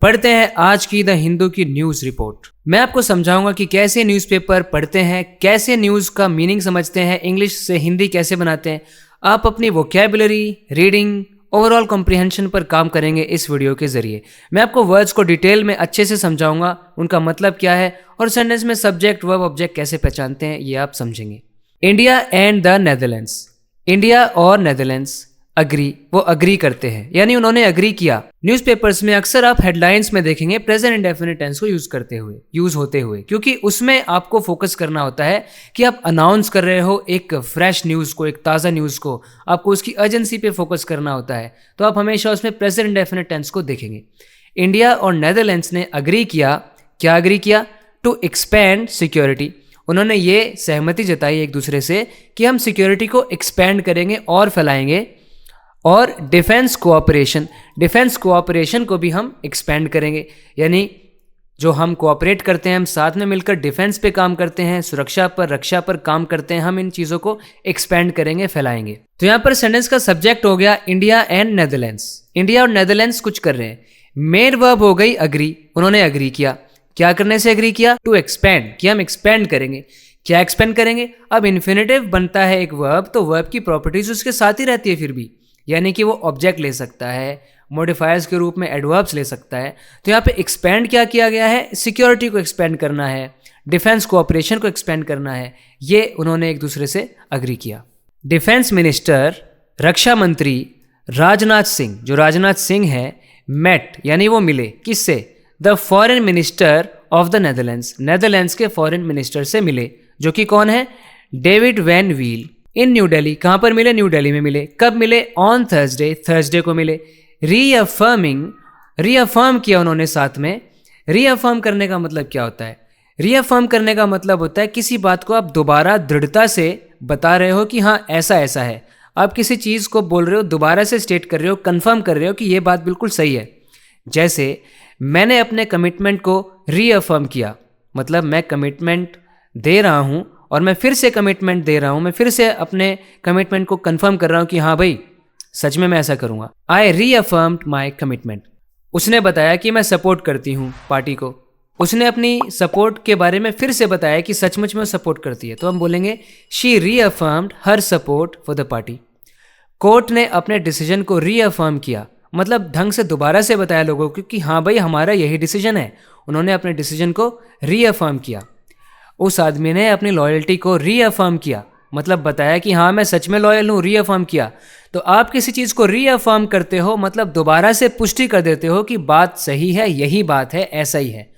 पढ़ते हैं आज की द हिंदू की न्यूज रिपोर्ट। मैं आपको समझाऊंगा कि कैसे न्यूज़पेपर पढ़ते हैं, कैसे न्यूज़ का मीनिंग समझते हैं, इंग्लिश से हिंदी कैसे बनाते हैं। आप अपनी वोकैबुलरी, रीडिंग, ओवरऑल कॉम्प्रिहेंशन पर काम करेंगे इस वीडियो के जरिए। मैं आपको वर्ड्स को डिटेल में अच्छे से समझाऊंगा, उनका मतलब क्या है और सेंटेंस में सब्जेक्ट, वर्ब, ऑब्जेक्ट कैसे पहचानते हैं, ये आप समझेंगे। India and the Netherlands. India और नेदरलैंड्स अग्री, वो अग्री करते हैं, यानी उन्होंने अग्री किया। न्यूज़पेपर्स में अक्सर आप हेडलाइंस में देखेंगे प्रेजेंट इंडेफिनिट टेंस को यूज होते हुए, क्योंकि उसमें आपको फोकस करना होता है कि आप अनाउंस कर रहे हो एक फ्रेश न्यूज़ को, एक ताज़ा न्यूज़ को, आपको उसकी अर्जेंसी पे फोकस करना होता है, तो आप हमेशा उसमें प्रेजेंट इंडेफिनिट टेंस को देखेंगे। इंडिया और नेदरलैंड्स ने अग्री किया, क्या अग्री किया? To expand security. उन्होंने ये सहमति जताई एक दूसरे से कि हम सिक्योरिटी को एक्सपैंड करेंगे और फैलाएंगे, और डिफेंस कोऑपरेशन को भी हम एक्सपेंड करेंगे, यानी जो हम कोऑपरेट करते हैं, हम साथ में मिलकर डिफेंस पे काम करते हैं, सुरक्षा पर, रक्षा पर काम करते हैं, हम इन चीज़ों को एक्सपेंड करेंगे, फैलाएंगे। तो यहाँ पर सेंटेंस का सब्जेक्ट हो गया इंडिया एंड नेदरलैंड्स। इंडिया और नेदरलैंड्स कुछ कर रहे हैं। मेन वर्ब हो गई अग्री, उन्होंने अग्री किया। क्या करने से अग्री किया? टू एक्सपेंड, कि हम एक्सपेंड करेंगे। क्या एक्सपेंड करेंगे? अब इन्फिनेटिव बनता है एक वर्ब, तो वर्ब की प्रॉपर्टीज उसके साथ ही रहती है फिर भी, यानी कि वो ऑब्जेक्ट ले सकता है, मॉडिफायर्स के रूप में एडवर्ब्स ले सकता है। तो यहाँ पे एक्सपेंड क्या किया गया है? सिक्योरिटी को एक्सपेंड करना है, डिफेंस कोऑपरेशन को एक्सपेंड करना है, ये उन्होंने एक दूसरे से अग्री किया। डिफेंस मिनिस्टर, रक्षा मंत्री राजनाथ सिंह, जो राजनाथ सिंह है, मेट, यानी वो मिले, किससे? The foreign minister of the Netherlands, Netherlands के फॉरेन मिनिस्टर से मिले, जो कि कौन है? डेविड वैन वील, इन न्यू दिल्ली। कहाँ पर मिले? न्यू दिल्ली में मिले। कब मिले? ऑन थर्सडे को मिले। रीअफर्म किया उन्होंने साथ में। रीअफर्म करने का मतलब क्या होता है? रीअफर्म करने का मतलब होता है किसी बात को आप दोबारा दृढ़ता से बता रहे हो कि हाँ ऐसा ऐसा है। आप किसी चीज़ को बोल रहे हो, दोबारा से स्टेट कर रहे हो, कंफर्म कर रहे हो कि ये बात बिल्कुल सही है। जैसे मैंने अपने कमिटमेंट को रीअफर्म किया, मतलब मैं कमिटमेंट दे रहा हूँ और मैं फिर से कमिटमेंट दे रहा हूँ, मैं फिर से अपने कमिटमेंट को कंफर्म कर रहा हूँ कि हाँ भाई सच में मैं ऐसा करूँगा। आई रीअफर्म्ड माई कमिटमेंट। उसने बताया कि मैं सपोर्ट करती हूँ पार्टी को, उसने अपनी सपोर्ट के बारे में फिर से बताया कि सचमुच में सपोर्ट करती है, तो हम बोलेंगे she reaffirmed her support for the party. Court ने अपने डिसीजन को रीअफर्म किया, मतलब ढंग से दोबारा से बताया लोगों को कि हाँ भाई हमारा यही डिसीजन है। उन्होंने अपने डिसीजन को रीअफर्म किया। उस आदमी ने अपनी लॉयल्टी को रीअफर्म किया, मतलब बताया कि हाँ मैं सच में लॉयल हूँ, रीअफर्म किया। तो आप किसी चीज़ को रीअफर्म करते हो, मतलब दोबारा से पुष्टि कर देते हो कि बात सही है, यही बात है, ऐसा ही है।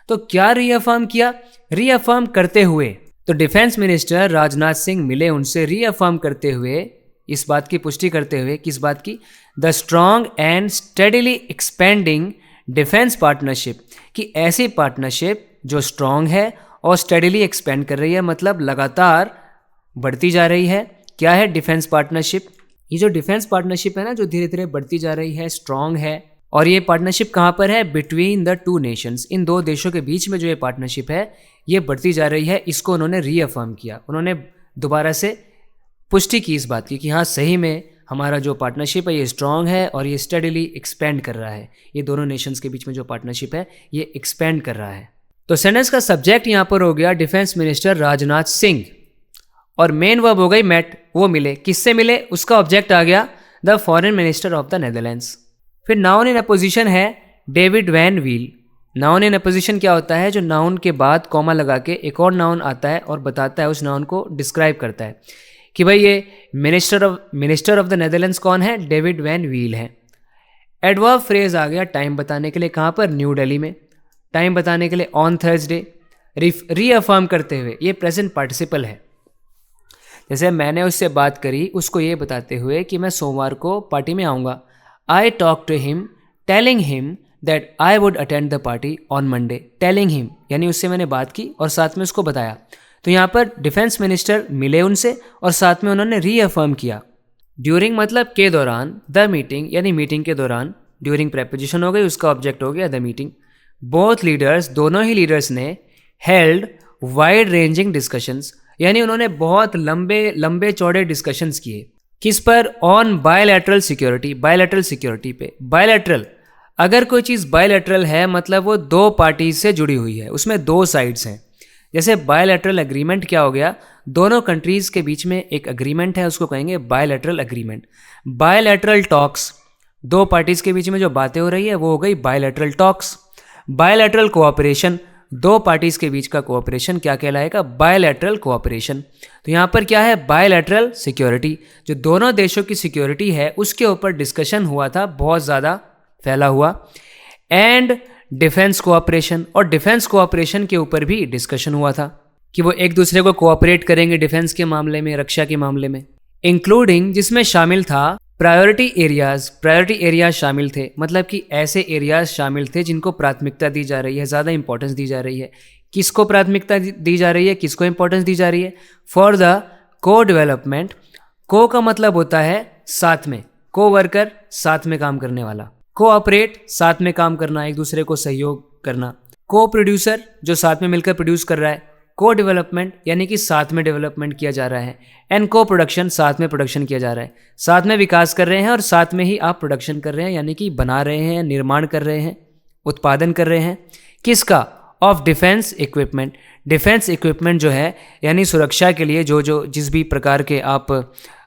तो क्या रीअफर्म किया? रीअफर्म करते हुए। तो डिफेंस मिनिस्टर राजनाथ सिंह मिले उनसे रीअफर्म करते हुए, इस बात की पुष्टि करते हुए, किस बात की? The strong and steadily expanding defence partnership, कि ऐसी पार्टनरशिप जो स्ट्रॉन्ग है और स्टडीली एक्सपेंड कर रही है, मतलब लगातार बढ़ती जा रही है। क्या है? Defence partnership. ये जो डिफेंस पार्टनरशिप है ना, जो धीरे धीरे बढ़ती जा रही है, स्ट्रॉन्ग है, और ये पार्टनरशिप कहाँ पर है? बिटवीन द टू नेशंस, इन दो देशों के बीच में जो ये पार्टनरशिप है ये बढ़ती जा रही है। इसको उन्होंने रीअफर्म किया, उन्होंने दोबारा से पुष्टि की इस बात की कि हाँ सही में हमारा जो पार्टनरशिप है ये स्ट्रॉन्ग है और ये स्टडीली एक्सपेंड कर रहा है। ये दोनों नेशंस के बीच में जो पार्टनरशिप है ये एक्सपेंड कर रहा है। तो सेंटेंस का सब्जेक्ट यहाँ पर हो गया डिफेंस मिनिस्टर राजनाथ सिंह, और मेन वर्ब हो गई मेट, वो मिले। किससे मिले? उसका ऑब्जेक्ट आ गया the foreign minister of the Netherlands. फिर noun in opposition David van Weel वील। नाउन इन अपोजिशन क्या होता है? जो नाउन के बाद कॉमा लगा के एक और नाउन आता है और बताता है, उस नाउन को डिस्क्राइब करता है कि भाई ये मिनिस्टर ऑफ द नेदरलैंड्स कौन है? डेविड वैन वील है। एडवर्ब फ्रेज आ गया टाइम बताने के लिए, कहाँ पर? न्यू दिल्ली में। टाइम बताने के लिए ऑन थर्सडे। रीअफर्म करते हुए, ये प्रेजेंट पार्टिसिपल है। जैसे मैंने उससे बात करी, उसको ये बताते हुए कि मैं सोमवार को पार्टी में आऊँगा। I talk to him telling him that I would attend the party on Monday. Telling him यानी उससे मैंने बात की और साथ में उसको बताया। तो यहाँ पर डिफेंस मिनिस्टर मिले उनसे और साथ में उन्होंने रीअफर्म किया। ड्यूरिंग मतलब के दौरान, द मीटिंग यानी मीटिंग के दौरान, ड्यूरिंग प्रेपोजिशन हो गई, उसका ऑब्जेक्ट हो गया द मीटिंग। बोथ लीडर्स, दोनों ही लीडर्स ने हेल्ड वाइड रेंजिंग डिस्कशंस, यानी उन्होंने बहुत लंबे चौड़े डिस्कशंस किए। किस पर? On bilateral security, bilateral security पे। बायलैटरल अगर कोई चीज़ बायलैटरल है मतलब वो दो पार्टीज से जुड़ी हुई है, उसमें दो साइड्स हैं। जैसे बायलैटरल एग्रीमेंट क्या हो गया, दोनों कंट्रीज़ के बीच में एक एग्रीमेंट है, उसको कहेंगे बायलैटरल एग्रीमेंट। बायलैटरल टॉक्स, दो पार्टीज़ के बीच में जो बातें हो रही है वो हो गई बायलैटरल टॉक्स। बायलैटरल कोऑपरेशन, दो पार्टीज़ के बीच का कोऑपरेशन क्या कहलाएगा, बायलैटरल कोऑपरेशन। तो यहाँ पर क्या है, बायलैटरल सिक्योरिटी, जो दोनों देशों की सिक्योरिटी है उसके ऊपर डिस्कशन हुआ था, बहुत ज़्यादा फैला हुआ। एंड डिफेंस कोऑपरेशन, और डिफेंस कोऑपरेशन के ऊपर भी डिस्कशन हुआ था कि वो एक दूसरे को कोऑपरेट करेंगे डिफेंस के मामले में, रक्षा के मामले में। इंक्लूडिंग, जिसमें शामिल था प्रायोरिटी एरियाज शामिल थे, मतलब कि ऐसे एरियाज शामिल थे जिनको प्राथमिकता दी जा रही है, ज़्यादा इंपॉर्टेंस दी जा रही है। किसको प्राथमिकता दी जा रही है, किसको इंपॉर्टेंस दी जा रही है, फॉर द को डेवलपमेंट। को का मतलब होता है साथ में, को वर्कर साथ में काम करने वाला, कोऑपरेट साथ में काम करना, एक दूसरे को सहयोग करना, को प्रोड्यूसर जो साथ में मिलकर प्रोड्यूस कर रहा है, को डेवलपमेंट यानी कि साथ में डेवलपमेंट किया जा रहा है, एंड को प्रोडक्शन साथ में प्रोडक्शन किया जा रहा है, साथ में विकास कर रहे हैं और साथ में ही आप प्रोडक्शन कर रहे हैं, यानी कि बना रहे हैं, निर्माण कर रहे हैं, उत्पादन कर रहे हैं। किसका, of defence equipment. Defence equipment जो है यानी सुरक्षा के लिए जो जिस भी प्रकार के आप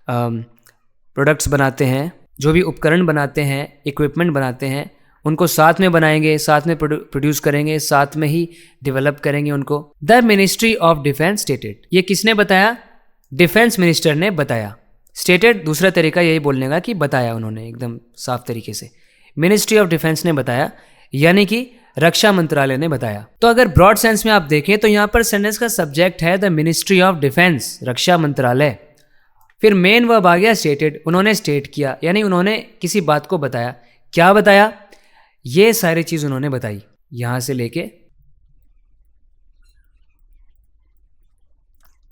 प्रोडक्ट्स बनाते हैं, जो भी उपकरण बनाते हैं, इक्विपमेंट बनाते हैं, उनको साथ में बनाएंगे, साथ में प्रोड्यूस करेंगे, साथ में ही डेवलप करेंगे उनको। The ministry of defence stated, ये किसने बताया, डिफेंस मिनिस्टर ने बताया। स्टेटेड दूसरा तरीका यही बोलने का कि बताया उन्होंने एकदम साफ तरीके से। मिनिस्ट्री ऑफ डिफेंस ने बताया यानी कि रक्षा मंत्रालय ने बताया। तो अगर ब्रॉड सेंस में आप देखें तो यहाँ पर सेंटेंस का सब्जेक्ट है द मिनिस्ट्री ऑफ डिफेंस, रक्षा मंत्रालय। फिर मेन वर्ब आ गया स्टेटेड, उन्होंने स्टेट किया यानी उन्होंने किसी बात को बताया। क्या बताया, ये सारी चीज उन्होंने बताई, यहां से लेके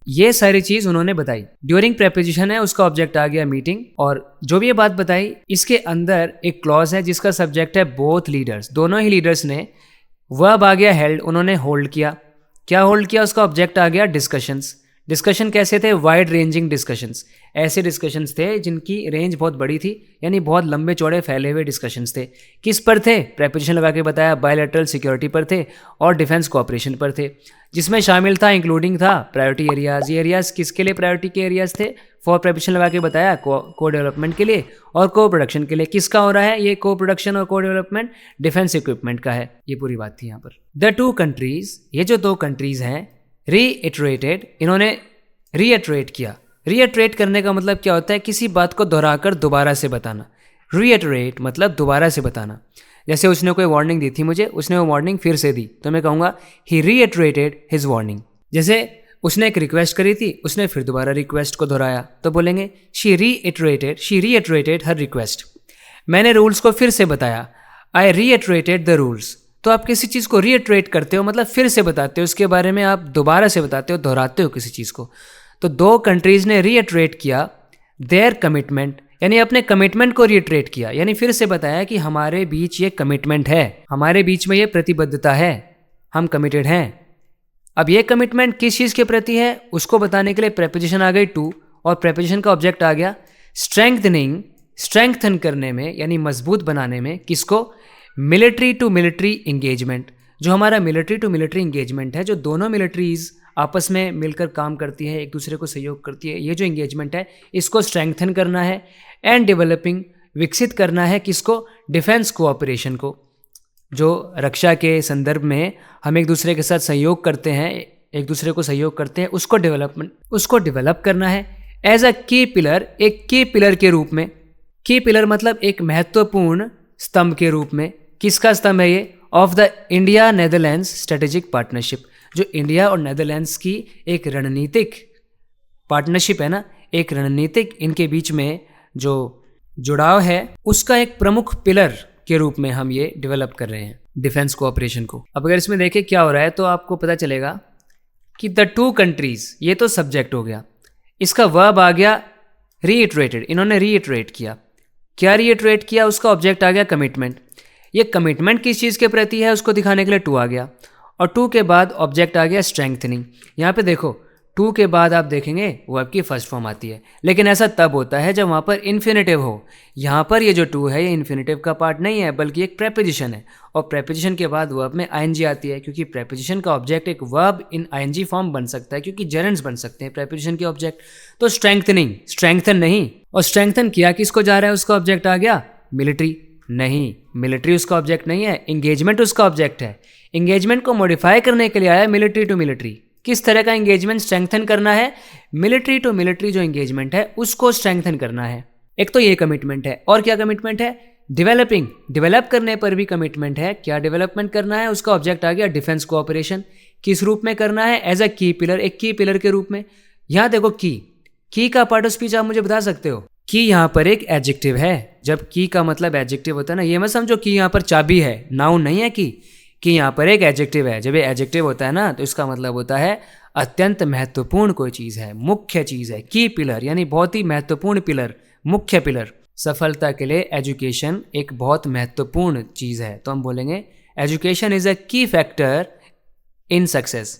ये सारी चीज उन्होंने बताई। ड्यूरिंग प्रेपोजिशन है, उसका ऑब्जेक्ट आ गया मीटिंग, और जो भी ये बात बताई इसके अंदर एक क्लॉज है जिसका सब्जेक्ट है बोथ लीडर्स, दोनों ही लीडर्स ने। वर्ब आ गया हेल्ड, उन्होंने होल्ड किया। क्या होल्ड किया, उसका ऑब्जेक्ट आ गया डिस्कशंस। डिस्कशन कैसे थे, वाइड रेंजिंग डिस्कशंस, ऐसे डिस्कशंस थे जिनकी रेंज बहुत बड़ी थी, यानी बहुत लंबे चौड़े फैले हुए डिस्कशंस थे। किस पर थे, प्रेपोजिशन लगा के बताया, बायलैटरल सिक्योरिटी पर थे और डिफेंस कोऑपरेशन पर थे, जिसमें शामिल था, इंक्लूडिंग था प्रायोरिटी एरियाज। ये एरियाज किसके लिए प्रायोरिटी के एरियाज थे, फॉर प्रेपोजिशन लगा के बताया, को डेवलपमेंट के लिए और को प्रोडक्शन के लिए। किसका हो रहा है ये को प्रोडक्शन और को डेवलपमेंट, डिफेंस इक्विपमेंट का है। ये पूरी बात थी यहाँ पर। द टू कंट्रीज, ये जो दो कंट्रीज हैं, रीइटरेटेड, इन्होंने रीइटरेट किया। रीइटरेट करने का मतलब क्या होता है, किसी बात को दोहराकर दोबारा से बताना। रीइटरेट मतलब दोबारा से बताना। जैसे उसने कोई वार्निंग दी थी मुझे, उसने वो वार्निंग फिर से दी, तो मैं कहूँगा ही रीइटरेटेड हिज वार्निंग। जैसे उसने एक रिक्वेस्ट करी थी, उसने फिर दोबारा रिक्वेस्ट को दोहराया, तो बोलेंगे शी रीइटरेटेड हर रिक्वेस्ट। मैंने रूल्स को फिर से बताया, आई रीइटरेटेड द रूल्स। तो आप किसी चीज़ को रीइटरेट करते हो मतलब फिर से बताते हो, उसके बारे में आप दोबारा से बताते हो, दोहराते हो किसी चीज़ को। तो दो कंट्रीज़ ने रीइटरेट किया देयर कमिटमेंट, यानी अपने कमिटमेंट को रीइटरेट किया, यानी फिर से बताया कि हमारे बीच ये कमिटमेंट है, हमारे बीच में ये प्रतिबद्धता है, हम कमिटेड हैं। अब ये कमिटमेंट किस चीज़ के प्रति है उसको बताने के लिए प्रेपोजिशन आ गई टू, और प्रेपोजिशन का ऑब्जेक्ट आ गया स्ट्रेंथनिंग, स्ट्रेंथन करने में यानी मजबूत बनाने में। किसको, मिलिट्री टू मिलिट्री इंगेजमेंट। जो हमारा मिलिट्री टू मिलिट्री इंगेजमेंट है, जो दोनों मिलिट्रीज आपस में मिलकर काम करती है, एक दूसरे को सहयोग करती है, ये जो इंगेजमेंट है इसको स्ट्रेंथन करना है। एंड डेवलपिंग, विकसित करना है किसको, डिफेंस कोऑपरेशन को। जो रक्षा के संदर्भ में हम एक दूसरे के साथ सहयोग करते हैं, एक दूसरे को सहयोग करते हैं, उसको डेवलप करना है। एज अ की पिलर, एक की पिलर के रूप में। की पिलर मतलब एक महत्वपूर्ण स्तंभ के रूप में। किसका स्तंभ है ये, of the India Netherlands strategic partnership. जो इंडिया और नेदरलैंड्स की एक रणनीतिक पार्टनरशिप है ना, एक रणनीतिक इनके बीच में जो जुड़ाव है, उसका एक प्रमुख पिलर के रूप में हम ये डेवलप कर रहे हैं डिफेंस कोऑपरेशन को। अब अगर इसमें देखें क्या हो रहा है तो आपको पता चलेगा कि द टू कंट्रीज, ये तो सब्जेक्ट हो गया, इसका वर्ब आ गया रीइटरेटेड, इन्होंने रीइटरेट किया। क्या रीइटरेट किया, उसका ऑब्जेक्ट आ गया कमिटमेंट। ये कमिटमेंट किस चीज़ के प्रति है उसको दिखाने के लिए टू आ गया, और टू के बाद ऑब्जेक्ट आ गया स्ट्रेंथनिंग। यहाँ पे देखो टू के बाद आप देखेंगे वो आपकी फर्स्ट फॉर्म आती है, लेकिन ऐसा तब होता है जब वहाँ पर इन्फिनेटिव हो। यहाँ पर ये जो टू है ये इन्फिनेटिव का पार्ट नहीं है बल्कि एक प्रेपोजिशन है, और प्रेपोजिशन के बाद वर्ब में आईएनजी आती है, क्योंकि प्रेपोजिशन का ऑब्जेक्ट एक वर्ब इन आईएनजी फॉर्म बन सकता है, क्योंकि जेरेंड्स बन सकते हैं प्रेपोजिशन के ऑब्जेक्ट। तो स्ट्रेंथनिंग, स्ट्रेंथन नहीं, और स्ट्रेंथन किया किसको जा रहा है, उसका ऑब्जेक्ट आ गया मिलिट्री, नहीं मिलिट्री उसका ऑब्जेक्ट नहीं है, इंगेजमेंट उसका ऑब्जेक्ट है। इंगेजमेंट को मॉडिफाई करने के लिए आया मिलिट्री टू मिलिट्री। किस तरह का इंगेजमेंट स्ट्रेंथन करना है, मिलिट्री टू मिलिट्री जो इंगेजमेंट है उसको स्ट्रेंथन करना है। एक तो ये कमिटमेंट है, और क्या कमिटमेंट है, डेवलपिंग, डेवलप करने पर भी कमिटमेंट है। क्या डेवलपमेंट करना है, उसका ऑब्जेक्ट आ गया डिफेंस कोऑपरेशन। किस रूप में करना है, एज अ की पिलर, एक की पिलर के रूप में। यहाँ देखो की का पार्ट ऑफ स्पीच आप मुझे बता सकते हो। की यहाँ पर एक एडजेक्टिव है, जब की का मतलब एडजेक्टिव होता है ना, ये मत समझो कि यहाँ पर चाबी है, नाउन नहीं है कि यहाँ पर एक एडजेक्टिव है। जब ये एडजेक्टिव होता है ना तो इसका मतलब होता है अत्यंत महत्वपूर्ण कोई चीज़ है, मुख्य चीज़ है। की पिलर यानी बहुत ही महत्वपूर्ण पिलर, मुख्य पिलर। सफलता के लिए एजुकेशन एक बहुत महत्वपूर्ण चीज़ है, तो हम बोलेंगे एजुकेशन इज़ अ की फैक्टर इन सक्सेस।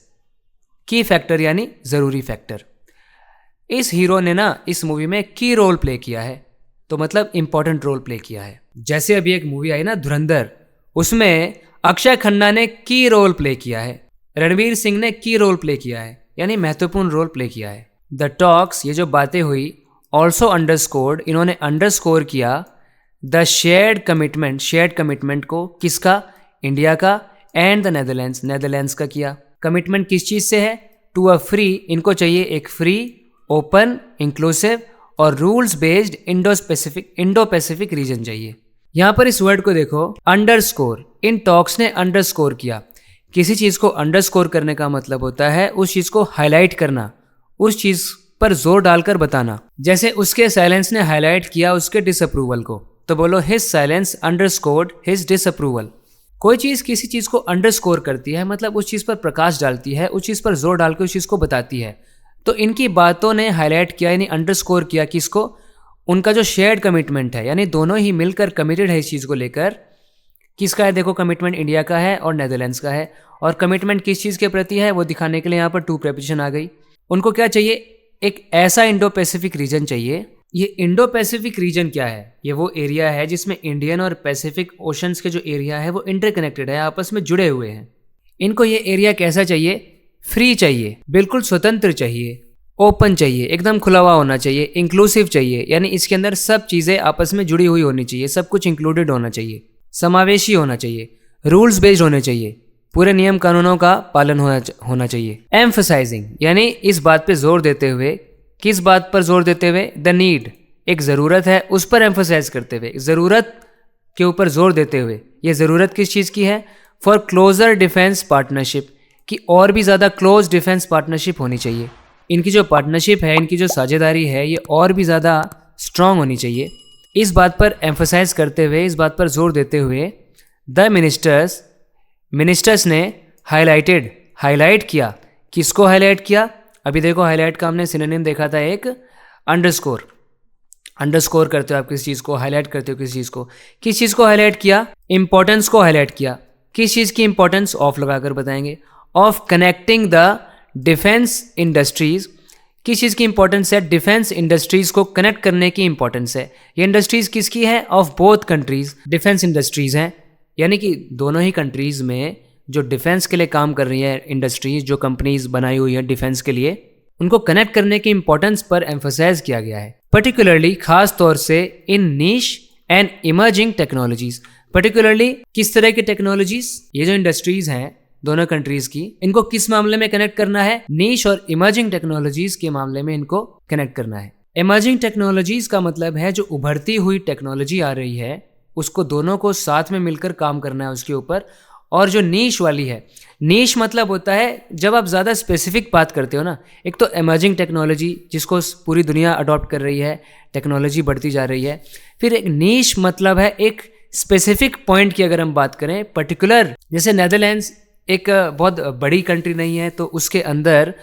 की फैक्टर यानी ज़रूरी फैक्टर। इस हीरो ने ना इस मूवी में की रोल प्ले किया है, तो मतलब इंपॉर्टेंट रोल प्ले किया है। जैसे अभी एक मूवी आई ना धुरंधर, उसमें अक्षय खन्ना ने की रोल प्ले किया है, रणवीर सिंह ने की रोल प्ले किया है, यानी महत्वपूर्ण रोल प्ले किया है। द टॉक्स, ये जो बातें हुई, ऑल्सो अंडरस्कोर्ड, इन्होंने अंडरस्कोर किया the shared commitment, shared commitment को, किसका, इंडिया का, एंड द नेदरलैंड्स, नेदरलैंड्स का किया। कमिटमेंट किस चीज़ से है, टू अ फ्री, इनको चाहिए एक फ्री, ओपन, इंक्लूसिव और rules based Indo Pacific region चाहिए। यहाँ पर इस वर्ड को देखो, अंडरस्कोर, इन टॉक्स ने अंडरस्कोर किया। किसी चीज़ को अंडरस्कोर करने का मतलब होता है उस चीज़ को हाईलाइट करना, उस चीज़ पर जोर डालकर बताना। जैसे उसके साइलेंस ने हाईलाइट किया उसके डिसअप्रूवल को, तो बोलो हिज साइलेंस अंडरस्कोर्ड हिज डिसअप्रूवल। कोई चीज़ किसी चीज़ को अंडरस्कोर करती है मतलब उस चीज़ पर प्रकाश डालती है, उस चीज़ पर जोर डाल के उस चीज़ को बताती है। तो इनकी बातों ने हाईलाइट किया यानी अंडरस्कोर किया किसको, उनका जो शेयर्ड कमिटमेंट है, यानी दोनों ही मिलकर कमिटेड है इस चीज़ को लेकर। किसका है, देखो कमिटमेंट इंडिया का है और नेदरलैंड्स का है, और कमिटमेंट किस चीज़ के प्रति है वो दिखाने के लिए यहाँ पर टू प्रेपोजिशन आ गई। उनको क्या चाहिए, एक ऐसा इंडो पैसिफिक रीजन चाहिए। ये इंडो पैसिफिक रीजन क्या है, ये वो एरिया है जिसमें इंडियन और पैसिफिक ओशंस के जो एरिया है वो इंटरकनेक्टेड है, आपस में जुड़े हुए हैं। इनको ये एरिया कैसा चाहिए, फ्री चाहिए, बिल्कुल स्वतंत्र चाहिए, ओपन चाहिए, एकदम खुला हुआ होना चाहिए, इंक्लूसिव चाहिए, यानी इसके अंदर सब चीज़ें आपस में जुड़ी हुई होनी चाहिए, सब कुछ इंक्लूडेड होना चाहिए, समावेशी होना चाहिए, रूल्स बेस्ड होने चाहिए, पूरे नियम कानूनों का पालन होना चाहिए। एम्फसाइजिंग यानी इस बात पे जोर देते हुए, किस बात पर जोर देते हुए, द नीड, एक ज़रूरत है उस पर एम्फसाइज करते हुए, ज़रूरत के ऊपर जोर देते हुए। ये ज़रूरत किस चीज़ की है, फॉर क्लोजर डिफेंस पार्टनरशिप, कि और भी ज़्यादा क्लोज डिफेंस पार्टनरशिप होनी चाहिए। इनकी जो पार्टनरशिप है, इनकी जो साझेदारी है, ये और भी ज़्यादा स्ट्रांग होनी चाहिए। इस बात पर एम्फसाइज करते हुए, इस बात पर जोर देते हुए द मिनिस्टर्स ने हाईलाइट किया। किसको हाईलाइट किया, अभी देखो हाईलाइट का हमने सिनोनिम देखा था एक अंडरस्कोर। अंडरस्कोर करते हो आप किसी चीज़ को, हाईलाइट करते हो किसी चीज़ को। किस चीज़ को हाईलाइट किया, इंपॉर्टेंस को हाईलाइट किया। किस चीज़ की इंपॉर्टेंस, ऑफ लगाकर बताएंगे, of connecting the defence industries. किस चीज़ की इंपॉर्टेंस है, डिफेंस इंडस्ट्रीज को कनेक्ट करने की इंपॉर्टेंस है। ये इंडस्ट्रीज किसकी है, of both countries, defence industries हैं, यानी कि दोनों ही कंट्रीज में जो डिफेंस के लिए काम कर रही है इंडस्ट्रीज, जो कंपनीज बनाई हुई है डिफेंस के लिए, उनको कनेक्ट करने की इंपॉर्टेंस पर एम्फसाइज किया गया है। पर्टिकुलरली, खास तौर से in niche and emerging technologies. Particularly किस तरह की टेक्नोलॉजीज, ये जो इंडस्ट्रीज हैं दोनों कंट्रीज की, इनको किस मामले में कनेक्ट करना है, नीश और इमर्जिंग टेक्नोलॉजीज के मामले में इनको कनेक्ट करना है। इमर्जिंग टेक्नोलॉजीज का मतलब है जो उभरती हुई टेक्नोलॉजी आ रही है उसको दोनों को साथ में मिलकर काम करना है उसके ऊपर। और जो नीश वाली है, नीश मतलब होता है जब आप ज़्यादा स्पेसिफिक बात करते हो ना, एक तो इमर्जिंग टेक्नोलॉजी जिसको पूरी दुनिया अडॉप्ट कर रही है, टेक्नोलॉजी बढ़ती जा रही है। फिर एक नीश मतलब है एक स्पेसिफिक पॉइंट की अगर हम बात करें, पर्टिकुलर, जैसे नेदरलैंड्स एक बहुत बड़ी कंट्री नहीं है तो उसके अंदर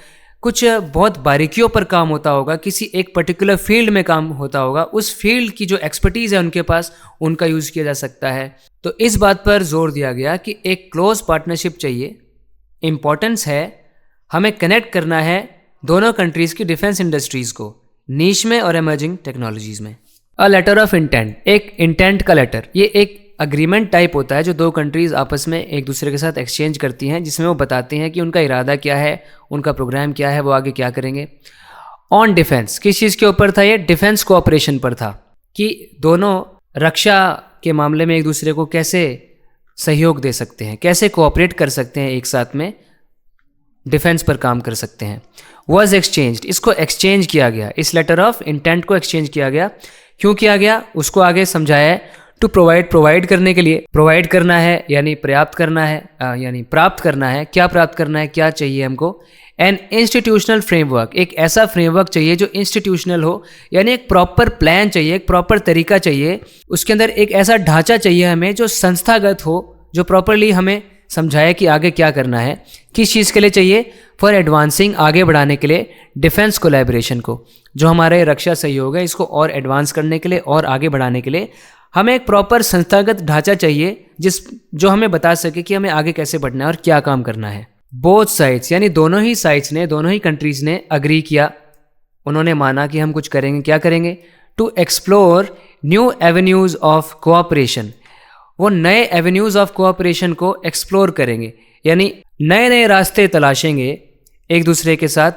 कुछ बहुत बारीकियों पर काम होता होगा, किसी एक पर्टिकुलर फील्ड में काम होता होगा, उस फील्ड की जो एक्सपर्टीज़ है उनके पास, उनका यूज़ किया जा सकता है। तो इस बात पर जोर दिया गया कि एक क्लोज पार्टनरशिप चाहिए, इम्पॉर्टेंस है, हमें कनेक्ट करना है दोनों कंट्रीज़ की डिफेंस इंडस्ट्रीज़ को नीश में और इमर्जिंग टेक्नोलॉजीज़ में। अ लेटर ऑफ इंटेंट, एक इंटेंट का लेटर, ये एक अग्रीमेंट टाइप होता है जो दो कंट्रीज़ आपस में एक दूसरे के साथ एक्सचेंज करती हैं, जिसमें वो बताती हैं कि उनका इरादा क्या है, उनका प्रोग्राम क्या है, वो आगे क्या करेंगे। ऑन डिफेंस, किस चीज़ के ऊपर था ये? डिफेंस कोऑपरेशन पर था कि दोनों रक्षा के मामले में एक दूसरे को कैसे सहयोग दे सकते हैं, कैसे कोऑपरेट कर सकते हैं, एक साथ में डिफेंस पर काम कर सकते हैं। वॉज एक्सचेंज्ड, इसको एक्सचेंज किया गया, इस लेटर ऑफ इंटेंट को एक्सचेंज किया गया। क्यों किया गया उसको आगे समझाया है। टू प्रोवाइड, प्रोवाइड करने के लिए, प्रोवाइड करना है यानी पर्याप्त करना है, यानी प्राप्त करना है। क्या प्राप्त करना है, क्या चाहिए हमको? एन इंस्टीट्यूशनल फ्रेमवर्क, एक ऐसा फ्रेमवर्क चाहिए जो इंस्टीट्यूशनल हो, यानी एक प्रॉपर प्लान चाहिए, एक प्रॉपर तरीका चाहिए, उसके अंदर एक ऐसा ढांचा चाहिए हमें जो संस्थागत हो, जो प्रॉपरली हमें समझाए कि आगे क्या करना है। किस चीज़ के लिए चाहिए? फॉर एडवांसिंग, आगे बढ़ाने के लिए, डिफेंस कोलैबोरेशन को, जो हमारे रक्षा सहयोग है इसको और एडवांस करने के लिए और आगे बढ़ाने के लिए हमें एक प्रॉपर संस्थागत ढांचा चाहिए जो हमें बता सके कि हमें आगे कैसे बढ़ना है और क्या काम करना है। बोथ साइड्स, यानी दोनों ही साइड्स ने, दोनों ही कंट्रीज़ ने अग्री किया, उन्होंने माना कि हम कुछ करेंगे। क्या करेंगे? To explore new avenues of cooperation, वो नए एवेन्यूज़ ऑफ कोऑपरेशन को एक्सप्लोर करेंगे, यानी नए नए रास्ते तलाशेंगे एक दूसरे के साथ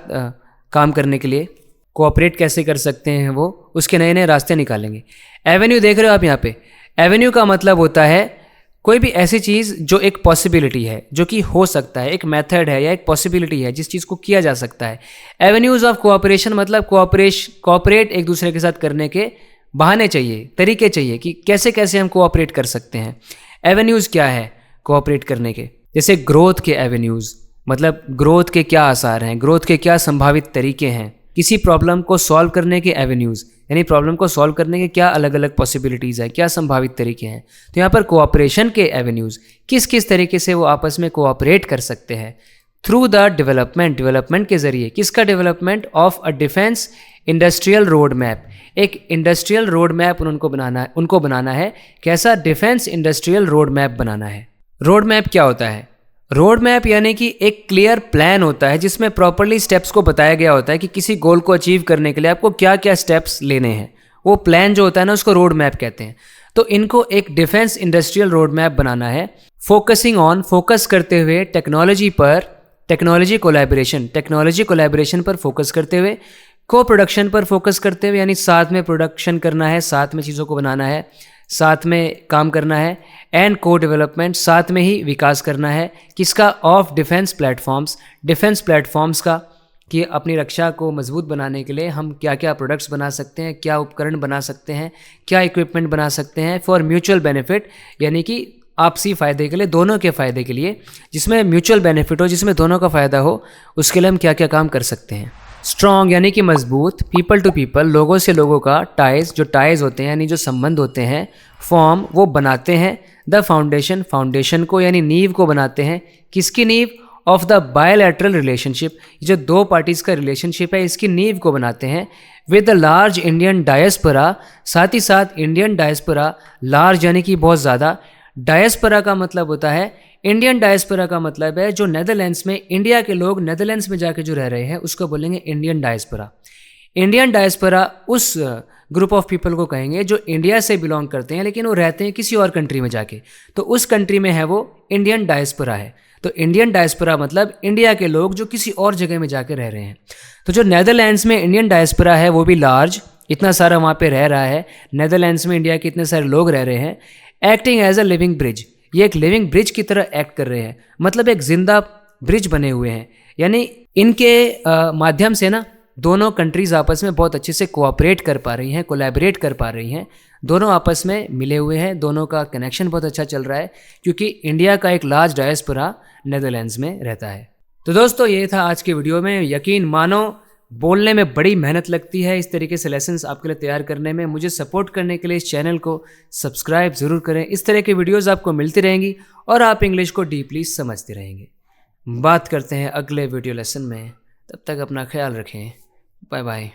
काम करने के लिए। कोऑपरेट कैसे कर सकते हैं वो, उसके नए नए रास्ते निकालेंगे। एवेन्यू देख रहे हो आप यहाँ पे, एवेन्यू का मतलब होता है कोई भी ऐसी चीज़ जो एक पॉसिबिलिटी है, जो कि हो सकता है, एक मेथड है या एक पॉसिबिलिटी है जिस चीज़ को किया जा सकता है। एवेन्यूज़ ऑफ कोऑपरेशन मतलब कोऑपरेट एक दूसरे के साथ करने के बहाने चाहिए, तरीके चाहिए कि कैसे कैसे हम कोऑपरेट कर सकते हैं। एवेन्यूज़ क्या है कोऑपरेट करने के? जैसे ग्रोथ के एवेन्यूज़, मतलब ग्रोथ के क्या आसार हैं, ग्रोथ के क्या संभावित तरीके हैं। किसी प्रॉब्लम को सॉल्व करने के एवेन्यूज़, यानी प्रॉब्लम को सॉल्व करने के क्या अलग अलग पॉसिबिलिटीज़ है, क्या संभावित तरीके हैं। तो यहाँ पर कोऑपरेशन के एवेन्यूज़, किस किस तरीके से वो आपस में कोऑपरेट कर सकते हैं। थ्रू द डेवलपमेंट के ज़रिए, किसका development? Of a defence industrial road map, एक इंडस्ट्रियल रोड मैप उनको बनाना है। कैसा? डिफेंस इंडस्ट्रियल रोड मैप बनाना है। रोड मैप क्या होता है? रोड मैप यानी कि एक क्लियर प्लान होता है जिसमें प्रॉपरली स्टेप्स को बताया गया होता है कि किसी गोल को अचीव करने के लिए आपको क्या क्या स्टेप्स लेने हैं। वो प्लान जो होता है ना, उसको रोड मैप कहते हैं। तो इनको एक डिफेंस इंडस्ट्रियल रोड मैप बनाना है, फोकस करते हुए टेक्नोलॉजी पर, टेक्नोलॉजी कोलैबोरेशन पर फोकस करते हुए, को प्रोडक्शन पर फोकस करते हुए, यानी साथ में प्रोडक्शन करना है, साथ में चीज़ों को बनाना है, साथ में काम करना है। एंड को डेवलपमेंट, साथ में ही विकास करना है। किसका? ऑफ डिफेंस प्लेटफॉर्म्स का, कि अपनी रक्षा को मजबूत बनाने के लिए हम क्या क्या प्रोडक्ट्स बना सकते हैं, क्या उपकरण बना सकते हैं, क्या इक्विपमेंट बना सकते हैं। फॉर म्यूचुअल बेनिफिट, यानी कि आपसी फ़ायदे के लिए, दोनों के फ़ायदे के लिए, जिसमें म्यूचुअल बेनिफिट हो, जिसमें दोनों का फ़ायदा हो, उसके लिए हम क्या क्या काम कर सकते हैं। स्ट्रॉन्ग यानी कि मजबूत, पीपल टू पीपल, लोगों से लोगों का, टाइज, जो टाइज होते हैं यानी जो संबंध होते हैं, फॉर्म, वो बनाते हैं, द फाउंडेशन को यानी नींव को बनाते हैं। किसकी नींव? ऑफ द बायलैटरल रिलेशनशिप, जो दो पार्टीज़ का रिलेशनशिप है, इसकी नींव को बनाते हैं। With the large Indian diaspora, साथ ही साथ इंडियन डायस्पोरा, लार्ज यानी कि बहुत ज़्यादा, डायस्पोरा का मतलब होता है, इंडियन डायस्पोरा का मतलब है जो नेदरलैंड्स में, इंडिया के लोग नेदरलैंड्स में जाके जो रह रहे हैं उसको बोलेंगे इंडियन डायस्पोरा। इंडियन डायस्पोरा उस ग्रुप ऑफ पीपल को कहेंगे जो इंडिया से बिलोंग करते हैं लेकिन वो रहते हैं किसी और कंट्री में जाके, तो उस कंट्री में है वो इंडियन डायस्पोरा है। तो इंडियन डायस्पोरा मतलब इंडिया के लोग जो किसी और जगह में जाके रह रहे हैं। तो जो नेदरलैंड्स में इंडियन डायस्पोरा है वो भी लार्ज, इतना सारा वहाँ पे रह रहा है, नेदरलैंड्स में इंडिया के इतने सारे लोग रह रहे हैं। Acting as a living bridge, ये एक लिविंग ब्रिज की तरह एक्ट कर रहे हैं, मतलब एक जिंदा ब्रिज बने हुए हैं, यानी इनके माध्यम से ना दोनों कंट्रीज़ आपस में बहुत अच्छे से कोऑपरेट कर पा रही हैं, कोलैबोरेट कर पा रही हैं, दोनों आपस में मिले हुए हैं, दोनों का कनेक्शन बहुत अच्छा चल रहा है क्योंकि इंडिया का एक लार्ज डायस्पोरा नेदरलैंड्स में रहता है। तो दोस्तों ये था आज के वीडियो में। यकीन मानो बोलने में बड़ी मेहनत लगती है, इस तरीके से लेसन्स आपके लिए तैयार करने में। मुझे सपोर्ट करने के लिए इस चैनल को सब्सक्राइब ज़रूर करें, इस तरह की वीडियोस आपको मिलती रहेंगी और आप इंग्लिश को डीपली समझते रहेंगे। बात करते हैं अगले वीडियो लेसन में, तब तक अपना ख्याल रखें। Bye bye.